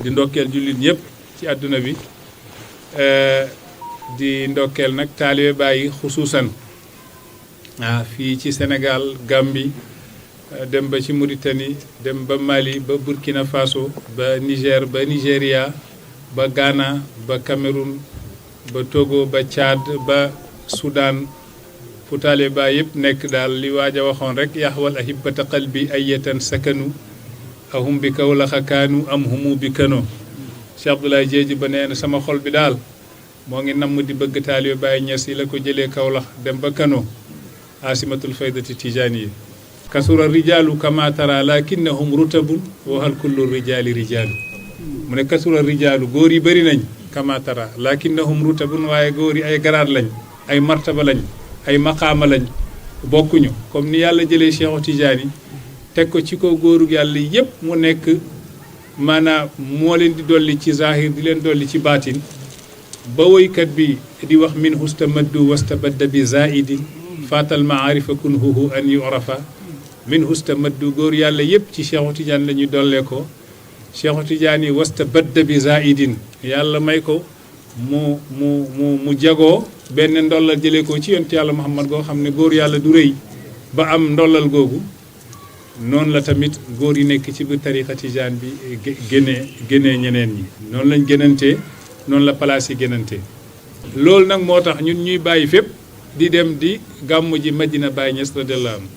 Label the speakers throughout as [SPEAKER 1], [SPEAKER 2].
[SPEAKER 1] di ndokkeel jullit ñëpp ci àdduna bi di ndokkeel nag taalibe Baay xusuusan fii ci Sénégal Gambie dem ba ci Mauritanie dem ba Mali ba Burkina Faso ba Niger ba Nigéria ba Ghana ba Cameroun ba Togo ba Tchad ba Soudan fu taalibe Baay yëpp nekk daal li waaj a waxoon rek yaxwal ahibata qalbi ayatan sakanu ahum bi Kawlax kaanu am humu bi kano Cheikh Abdoulaye Diedhi ba nee na sama xol bi daal moo ngi namm di bëgg taalibe Baay Ñas yi la ko jëlee Kawlax dem ba Kano asimatul faydati tijaani yi kasura rijaalu kama tara lakinnahum rutabun wa hal kullu rijaali rijaalu mu ne kasura rijaalu góor yi bëri nañ kama tara lakinnahum rutabun waaye góor yi ay garaat lañ ay martaba lañ ay maqaama lañ bokkuñu comme ni yàlla jëlee Cheikhu Tijaani teg ko ci kaw góorug yàlla yépp mu nekk maanaam moo leen di dolli ci zahir di leen dolli ci baatin ba woykat bi di wax min hustamaddu wastabadda bi zaidin fatal maarifa kunhuhu an yurafa min hustamaddu góor yàlla yépp ci Cheikhu Tidiane la ñuy dollee ko Cheikhu Tidiane yi wastabadda bi zaidin yàlla may ko mu jagoo benn ndollal jëlee ko ci yonent yàlla Muhammad goo xam ne góor yàlla du rëy ba am ndollal googu noonu la tamit góor yi nekk ci biir tariqa Tijaan bi génnee ñeneen ñi noonu lañ gënantee noonu la place yi gënantee loolu nag moo tax ñun ñuy bàyyi fépp di dem di gàmmu ji Madina Baay Ñas radiyallaahu anhu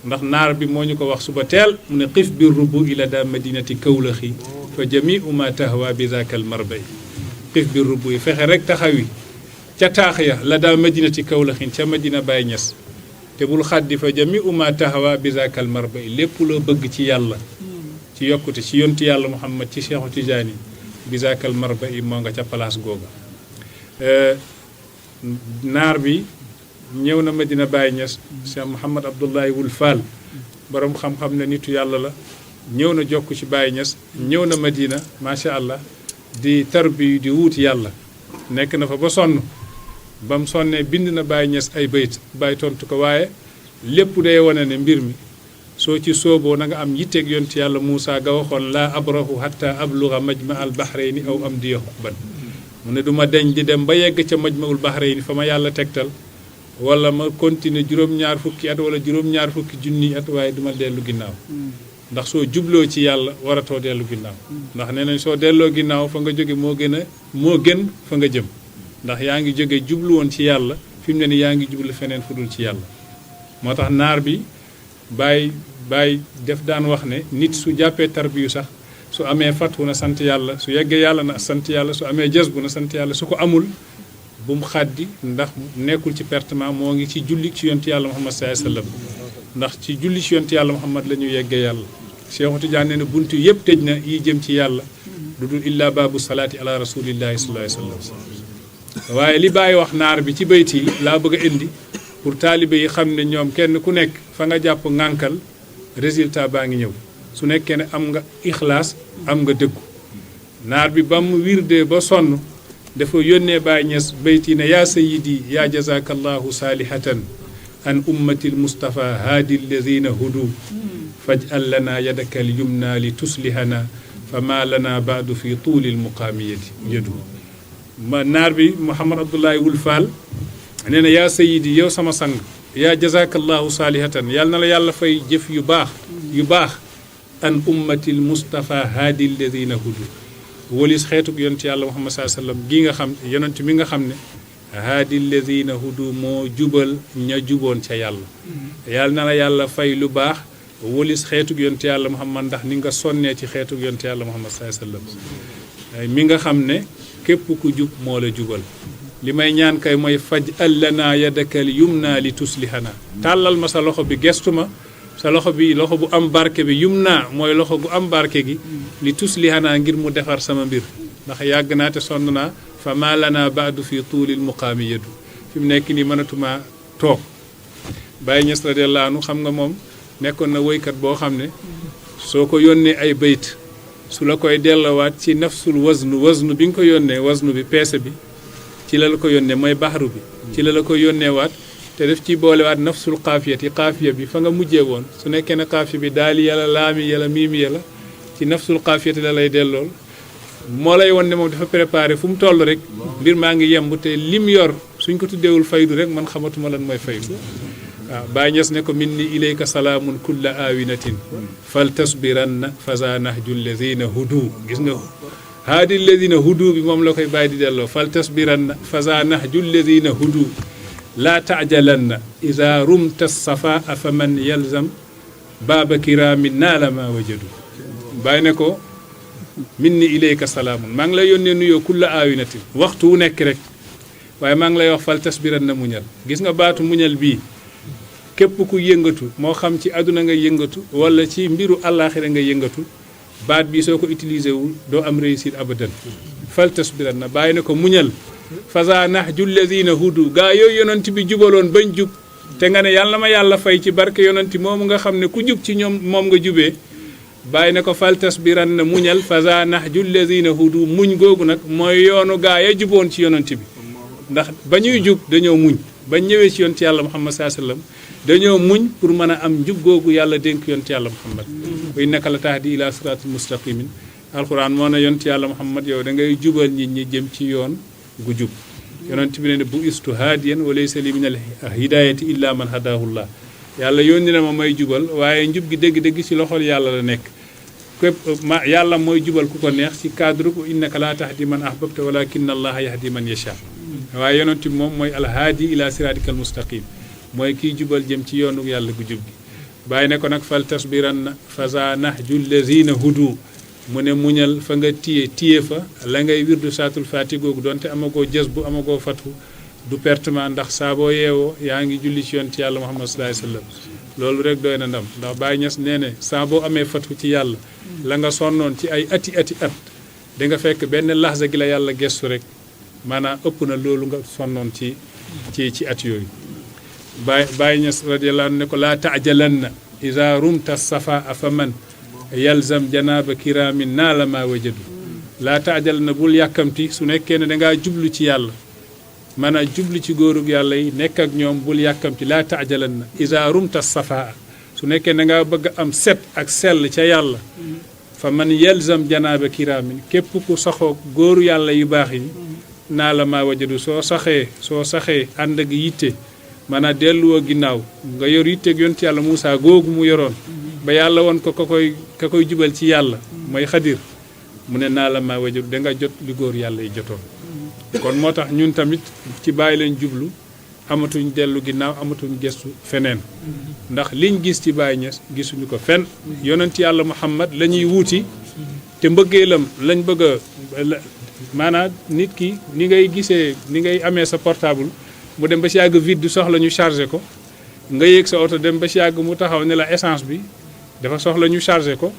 [SPEAKER 1] ndax naar bi moo ñu ko wax suba teel mu ne xif bi rubu ila da madinati Kawlaxi fa jamiu ma tahwa bi zaakal marbay xif bi rubu yi fexe rek taxawi ca taax ya la daa madinati Kawlaxin ca Madina Baay Ñas te bul xaddi fa jami uma tahawa bisaakal marba yi lépp loo bëgg ci yàlla ci yokkute ci yonti yàlla Muhammad ci Cheikhu Tijaani bisaakal marba yi moo nga ca place googa naar bi ñëw na Madina Baay Ñas Cheikh Mouhamad Abdullahi Wul Fall borom xam-xam ne nitu yàlla la ñëw na jokk ci Baay Ñas ñëw na Madina macha allah di tarbi di wuuti yàlla nekk na fa ba sonn ba mu sonnee bind na Baay Ñas ay bayt Baay tontu ko waaye lépp day wane ne mbir mi soo ci sooboo na nga am yitteeg yonti yàlla Moussa ga waxoon laa abrahu hatta abluga majma al bahrayni aw am diya xubban mu ne du ma deñ di dem ba yegg ca majmaul bahrayni fa ma yàlla tegtal wala ma continuer juróom-ñaar fukki at wala juróom-ñaar fukki junni at waaye duma dellu ginnaaw ndax soo jubloo ci yàlla waratoo dellu ginnaaw ndax nee nañ soo delloo ginnaaw fa nga jóge moo gën fa nga jëm ndax yaa ngi jóge jublu woon ci yàlla fi mu ne ni yaa ngi jublu feneen fu dul ci yàlla moo tax naar bi bàyyi def daan wax ne nit su jàppee tarbiyu sax su amee fatu na sant yàlla su yeggee yàlla na sant yàlla su amee jazbu na sant yàlla su ko amul bu mu xaddi ndax nekkul ci pertement moo ngi ci julli ci yonti yàlla Muhammad sallallahu alayhi wasallam ndax ci julli ci yonti yàlla Muhammad la ñu yeggee yàlla Cheikhu Tidiane nee na buntu yëpp tëj na yi jëm ci yàlla lu dul illa baabu salaati ala rasulillahi sallallahu alayhi wasallam waaye li bàyyi wax naar bi ci bayt yi laa bëgg a indi pour taalibe yi xam ne ñoom kenn ku nekk fa nga jàpp ŋànkal résultat baa ngi ñëw su nekkee ne am nga ixlaas am nga dëggu naar bi ba mu wirdee ba sonn dafa yónnee Baay Ñas bayt yi ne yaa sayidi yaa jazakallahu saalihatan an ummatil mustafa haadi alladina hudu faj'al lana yadaka al yumna li tuslihana fa ma lana baadu fi tuuli al muqaamiyati yadu ma naar bi Mouhamad Abdullahi Wul Fall nee na yaa sayidi yow sama sang yaa jazakallahu saalihatan yàlla na la yàlla fay jëf yu baax an ummatil mustafa haadi alladina hudu walis xeetug yonent yàlla Muhammad sallallahu alayhi wasallam gi nga xam yonent mi nga xam ne haadi alladina hudu moo jubal ña juboon ca yàlla yàlla na la yàlla fay lu baax walis xeetug yonent yàlla Muhammad ndax ni nga sonnee ci xeetug yonent yàlla Muhammad sallallahu alayhi wasallam mi nga xam ne képp ku jub moo la jubal li may ñaan kay mooy faj allana yadakal yumna li tuslihana tàllal ma sa loxo bi gestu ma sa loxo bi loxo bu am barke bi yumna mooy loxo gu am barke gi li tuslihana ngir mu defar sama mbir ndax yàgg naa te sonn naa fa ma lana baadu fi tuulil muqaami yadu fi mu nekk nii mënatuma toog Baay Ñas radiyallahu anhu xam nga moom nekkoon na woykat boo xam ne soo ko yónnee ay bayt su la koy delloowaat ci nafsul waznu bi nga ko yónnee waznu bi peese bi ci la ko yónnee mooy baxaru bi ci la ko yónneewaat te def ci boolewaat nafsul xaafiya bi fa nga mujjee woon su nekkee ne xaafiya bi daali yàlla laami yàlla miimi yàlla ci nafsul xaafiyati la lay dellool moo lay won ne moom dafa préparé fu mu toll rek mbir maa ngi yemb te lim yor suñ ko tuddeewul faydu rek man xamatuma lan mooy faydu waaw Baay Ñas ne ko min ni ilayka salaamun kulla aawinatin fal tasbiranna faza nahju alladina hudu gis nga haadi alladina hudu bi moom la koy bàyyi di delloo fal tasbiranna faza nahju alladina hudu laa taajalanna ida rumta safaa fa man yalzam baaba kiraamin naala ma wajadu bàyyi ne ko min ni ilayka salaamun maa ngi lay yónnee nuyoo kulla aawinatin waxtu wu nekk rek waaye maa ngi lay wax fal tasbiranna muñal gis nga baatu muñal bii képp ku yëngatu moo xam ci àdduna nga yëngatu wala ci mbiru àllaaxira nga yëngatu baat bi soo ko utilisé wul doo am réussite abadan fal tasbiranna bàyyi ne ko muñal faza nahju alladina hudu gaa yooyu yonent bi jubaloon bañ jub te nga ne yàlla ma yàlla fay ci barke yonent moomu nga xam ne ku jub ci ñoom moom nga jubee bàyyi ne ko fal tasbiranna muñal faza nahju alladina hudu muñ googu nag mooy yoonu gaa ya juboon ci yonent bi ndax ba ñuy jub dañoo muñ bañ ñëwee ci yonent yàlla Muhammad sallallahu alayhi wasallam dañoo muñ pour mën a am njub googu yàlla dénk yonent yàlla Muhammad wa innaka la tahdi ila siratin mustaqimin alquran moo ne yonent yàlla Muhammad yow da ngay jubal nit ñi jëm ci yoon gu jub yonent bi ne bu istu haadiyan wa laysa li min al hidayati illa man hadahullah yàlla yónni na ma may jubal waaye njub gi dégg-dégg ci loxol yàlla la nekk képp ma yàlla mooy jubal ku ko neex ci cadre ko innaka la tahdi man ahbabta walakinna allaha yahdi man yasha waaye yonent bi moom mooy alhaadi ila siratikal mustaqim mooy kiy jubal jëm ci yoonu yàlla gu jub gi bàyyi ne ko nag fal tasbiranna faza nahju lazina hudu mu ne muñal fa nga tiye fa la ngay wirdu saatul faati googu donte amagoo jës bu amagoo fatu du pertement ndax saa boo yeewoo yaa ngi julli ci yoon ci yàlla Muhammad sallallahu alayhi wasallam loolu rek doy na ndam ndax Baay Ñas nee ne saa boo amee fatu ci yàlla la nga sonnoon ci ay ati at da nga fekk benn laxza gi la yàlla gestu rek maanaam ëpp na loolu nga sonnoon ci at yooyu Baay Ñas radiyallahu anhu ne ko laa taajalanna iza rumta safa fa man yalzam janaaba kiraamin naala ma wajadu laa taajalanna bul yàkkamti su nekkee ne dangaa jublu ci yàlla maanaam jublu ci góorug yàlla yi nekk ak ñoom bul yàkkamti laa taajalanna iza rumta safa su nekkee ne dangaa bëgg am set ak sell ca yàlla fa man yalzam janaaba kiraamin képp ku saxoo góoru yàlla yu baax yi naala ma wajadu soo saxee ànd ak yitte maanaam delluwoo ginnaaw nga yor yitteeg yonent yàlla Moussa googu mu yoroon ba yàlla woon ko ka koy jubal ci yàlla mooy xadir mu ne naa la maa wajur da nga jot li góor yàlla yi jotoon kon moo tax ñun tamit ci bàyyi leen jublu amatuñ dellu ginnaaw amatuñ gestu feneen ndax liñ gis ci Baay Ñas gisuñu ko fenn yonent yàlla Muhammad la ñuy wuuti te mbëggeelam lañ bëgg a maanaam nit ki ni ngay gisee ni ngay amee sa portable mu dem ba si yàgg vide du soxla ñu chargé ko nga yéeg sa oto dem ba si yàgg mu taxaw ne la essence bi dafa soxla ñu chargé ko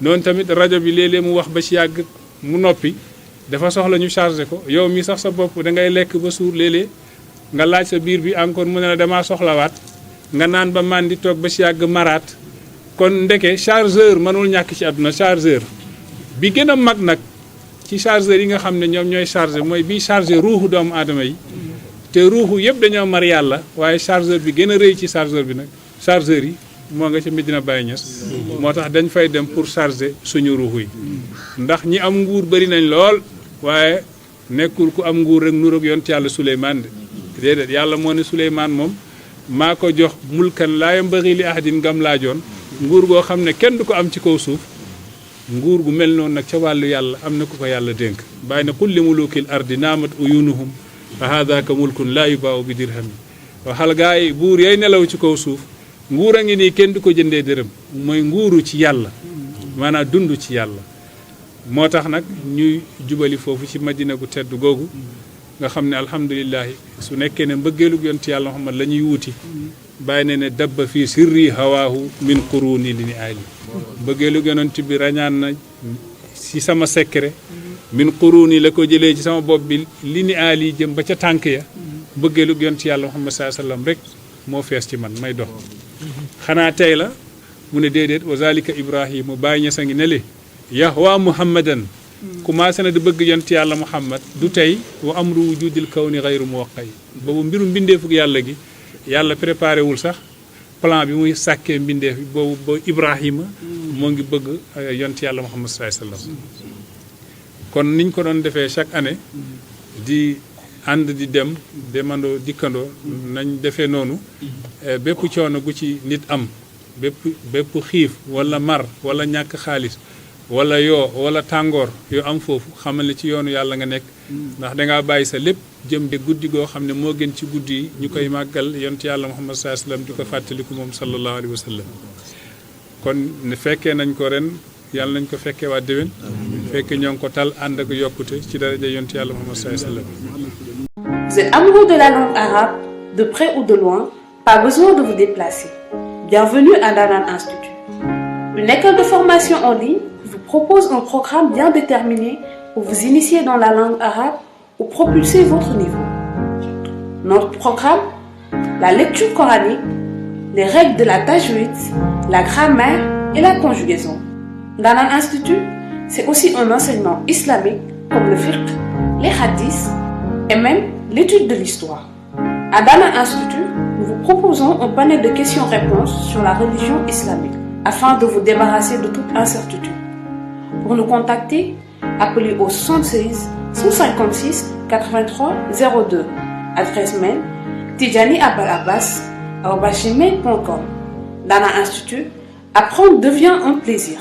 [SPEAKER 1] noonu tamit rajo bi léeg-léeg mu wax ba si yàgg mu noppi dafa soxla ñu chargé ko yow mi sax sa bopp da ngay lekk ba suur léeg-léeg nga laaj sa biir bi encore mu ne la damaa soxlawaat nga naan ba màndi toog ba si yàgg maraat kon ndeke chargeur mënul ñàkk ci àdduna chargeur bi gën a mag nag ci chargeur yi nga xam ne ñoom ñooy chargé mooy bii chargé ruuxu doomu aadama yi te ruuxu yëpp dañoo mar yàlla waaye chargeur bi gën a rëy ci chargeur bi nag chargeur yi moo nga ci Medina Baye Niass moo tax dañ fay dem pour charger suñu ruuxu yi ndax ñi am nguur bëri nañ lool waaye nekkul ku am nguur rek nuroog yonent yàlla Suleymaan de déedéet yàlla moo ne Suleymaan moom maa ko jox mulkan laa yambaghi li ahadin ngam laajoon nguur goo xam ne kenn du ko am ci kaw suuf nguur gu mel noonu nag ca wàllu yàlla am na ku ko yàlla dénk bàyyi na qul li mulukil ardi naamat uyunuhum fa haadaka mulkun laa yubaaw bi dirhami waxal gaa yi buur yay nelaw ci kaw suuf nguur a ngi nii kenn du ko jëndee dërëm mooy nguuru ci yàlla maanaam dund ci yàlla moo tax nag ñuy jubali foofu ci madina gu tedd googu nga xam ne alhamdulilahi su nekkee ne mbëggeelug yonent yàlla Muhammad la ñuy wuuti bàyyi ne ne dabba fii sirri hawaahu min quruni li ni aali mbëggeelug yonent bi rañaan na ci sama secret min quruni la ko jëlee ci sama bopp bi li ni aali jëm ba ca tànk ya mbëggeelug yonent yàlla Muhammad sallallahu alayhi wasallam rek moo fees ci man may dox xanaa tey la mu ne déedéet wa zalika ibrahima Baay Ñas a ngi ne le yahwa muhammadan commencé na di bëgg yonent yàlla Muhammad du tey wa amru wujudil kawni ghayru muwaqqay boobu mbiru mbindeefug yàlla gi yàlla préparé wul sax plan bi muy sàkkee mbindeef bi boobu ba Ibrahima moo ngi bëgg yonent yàlla Muhammad sallallahu alayhi wasallam kon niñ ko doon defee chaque année di ànd di demandoo dikkandoo nañ defee noonu bépp coono gu ci nit am bépp xiif wala mar wala ñàkk xaalis wala wala tàngoor yoo am foofu xamal ne ci yoonu yàlla nga nekk ndax dangaa bàyyi sa lépp jëm de guddi goo xam ne moo gën ci guddi yi ñu koy màggal yonent yàlla Muhammad sallallahu alayhi wasallam di ko fàttaliku moom sallallahu alayhi wa sallam kon ne fekkee nañ ko ren yàlla nañ ko fekkee waa déwén fekkee ñoo ngi ko tal ànd ak yokkute ci daraja yonent yàlla Muhammad sallallahu alayhi wa sallam.
[SPEAKER 2] Vous êtes amoureux de la langue arabe, de près ou de loin, pas besoin de vous déplacer. Bienvenue à Danan Institut. Une école de formation en ligne vous propose un programme bien déterminé pour vous initier dans la langue arabe ou propulser votre niveau. Notre programme, la lecture coranique, les règles de la tajwid, la grammaire et la conjugaison. Danan Institut, c'est aussi un enseignement islamique comme le fiqh, les hadiths et même l'étude de l'histoire. À Danan Institut, nous vous proposons un panel de questions-réponses sur la religion islamique afin de vous débarrasser de toute incertitude. Pour nous contacter, appelez au 76 156 83 02. Adresse mail tidjaniabalabbas@gmail.com. Danan Institut, apprendre devient un plaisir.